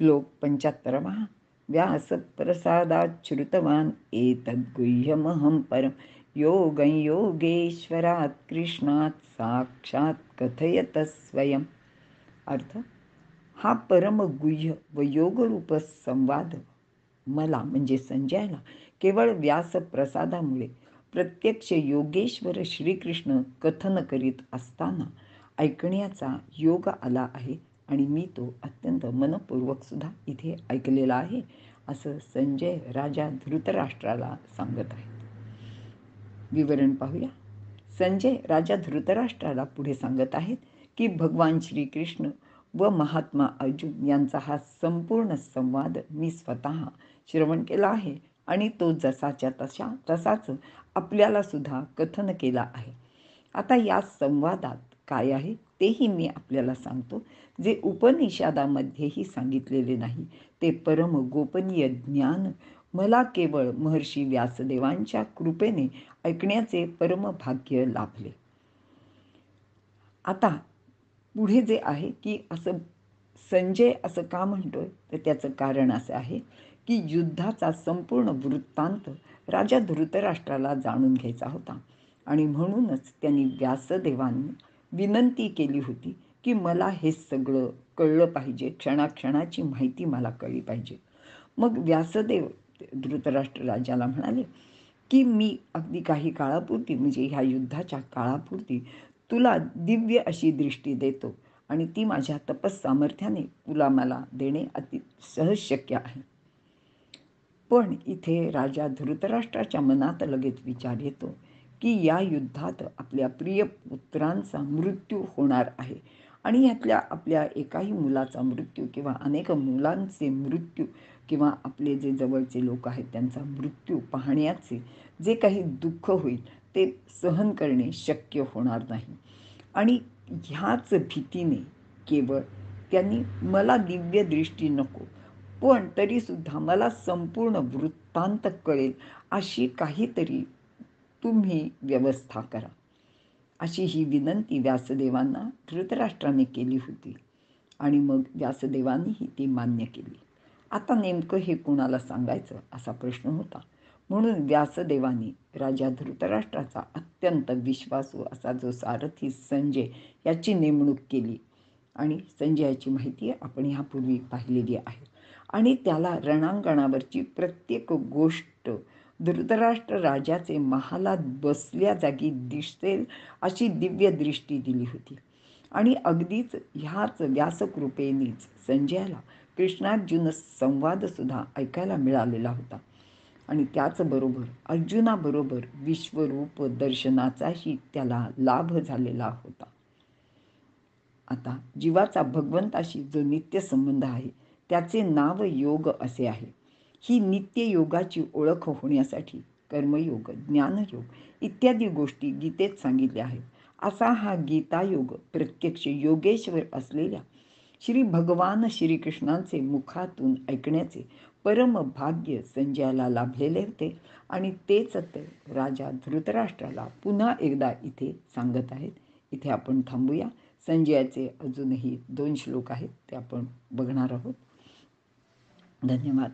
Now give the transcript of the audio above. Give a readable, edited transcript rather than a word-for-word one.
श्लोक 75. व्यासप्रसादाच्छ्रुतवान् एतद्गुह्यमहं परं योगं योगेश्वरात् कृष्णात् साक्षात् कथयत स्वयं. अर्थ, हा परमगुह्य व योगरूप संवाद मला म्हणजे संजयाला केवळ व्यासप्रसादामुळे प्रत्यक्ष योगेश्वर श्रीकृष्ण कथन करीत असताना ऐकण्याचा योग आला आहे आणि मी तो अत्यंत मनपूर्वक सुद्धा इथे ऐकलेला आहे, असं संजय राजा धृतराष्ट्राला सांगत आहे. विवरण पाहूया. संजय राजा धृतराष्ट्राला पुढे सांगत आहेत की भगवान श्रीकृष्ण व महात्मा अर्जुन यांचा हा संपूर्ण संवाद मी स्वतः श्रवण केला आहे आणि तो जसाच्या तसाच आपल्याला सुद्धा कथन केला आहे. आता या संवादात काय आहे तेही मी आपल्याला सांगतो, जे उपनिषदामध्येही सांगितलेले नाही. ते परम गोपनीय ज्ञान मला केवळ महर्षी व्यासदेवांच्या कृपेने ऐकण्याचे परमभाग्य लाभले. आता पुढे जे आहे की असं संजय असं का म्हणतोय, तर त्याचं कारण असं आहे की युद्धाचा संपूर्ण वृत्तांत राजा धृतराष्ट्राला जाणून घ्यायचा होता आणि म्हणूनच त्यांनी व्यासदेवांनी विनंती केली होती की मला हे सगळं कळलं पाहिजे, क्षणाक्षणाची माहिती मला कळली पाहिजे. मग व्यासदेव धृतराष्ट्र राजाला म्हणाले की मी अगदी काही काळापुरती म्हणजे ह्या युद्धाच्या काळापुरती तुला दिव्य अशी दृष्टी देतो आणि ती माझ्या तपस्सामर्थ्याने तुला मला देणे अति सहज शक्य आहे. पण इथे राजा धृतराष्ट्राच्या मनात लगेच विचार येतो की या युद्धात आपल्या प्रिय पुत्रांचा मृत्यू होणार आहे आणि यातल्या आपल्या एकाही मुलाचा मृत्यू किंवा अनेक मुलांचे मृत्यू किंवा आपले जे जवळचे लोक आहेत त्यांचा मृत्यू पाहण्याचे जे काही दुःख होईल ते सहन करणे शक्य होणार नाही. आणि ह्याच भीतीने केवळ त्यांनी मला दिव्य दृष्टी नको, पण तरीसुद्धा मला संपूर्ण वृत्तांत कळेल अशी काहीतरी तुम्ही व्यवस्था करा, अशी ही विनंती व्यासदेवांना धृतराष्ट्राने केली होती आणि मग व्यासदेवांनीही ती मान्य केली. आता नेमकं हे कोणाला सांगायचं असा प्रश्न होता. म्हणून व्यासदेवांनी राजा धृतराष्ट्राचा अत्यंत विश्वासू असा जो सारथी संजय याची नेमणूक केली आणि संजयाची माहिती आपण ह्यापूर्वी पाहिलेली आहे आणि त्याला रणांगणावरची प्रत्येक गोष्ट धृतराष्ट्र राजाचे महालात बसल्या जागी दिसेल अशी दिव्य दृष्टी दिली होती. आणि अगदीच ह्याच व्यासकृपेनेच संजयाला कृष्णार्जुन संवाद सुद्धा ऐकायला मिळालेला होता आणि त्याचबरोबर अर्जुनाबरोबर विश्वरूप दर्शनाचाही त्याला लाभ झालेला होता. आता जीवाचा भगवंताशी जो नित्य संबंध आहे त्याचे नाव योग असे आहे. ही नित्य योगाची ओळख होण्यासाठी कर्मयोग, ज्ञानयोग इत्यादी गोष्टी गीतेत सांगितल्या आहेत. असा हा गीतायोग प्रत्यक्ष योगेश्वर असलेल्या श्री भगवान श्रीकृष्णांचे मुखातून ऐकण्याचे परम भाग्य संजयाला लाभलेले होते आणि तेच तर राजा धृतराष्ट्राला पुन्हा एकदा इथे सांगत आहेत. इथे आपण थांबूया. संजयाचे अजूनही 2 श्लोक आहेत ते आपण बघणार आहोत. धन्यवाद.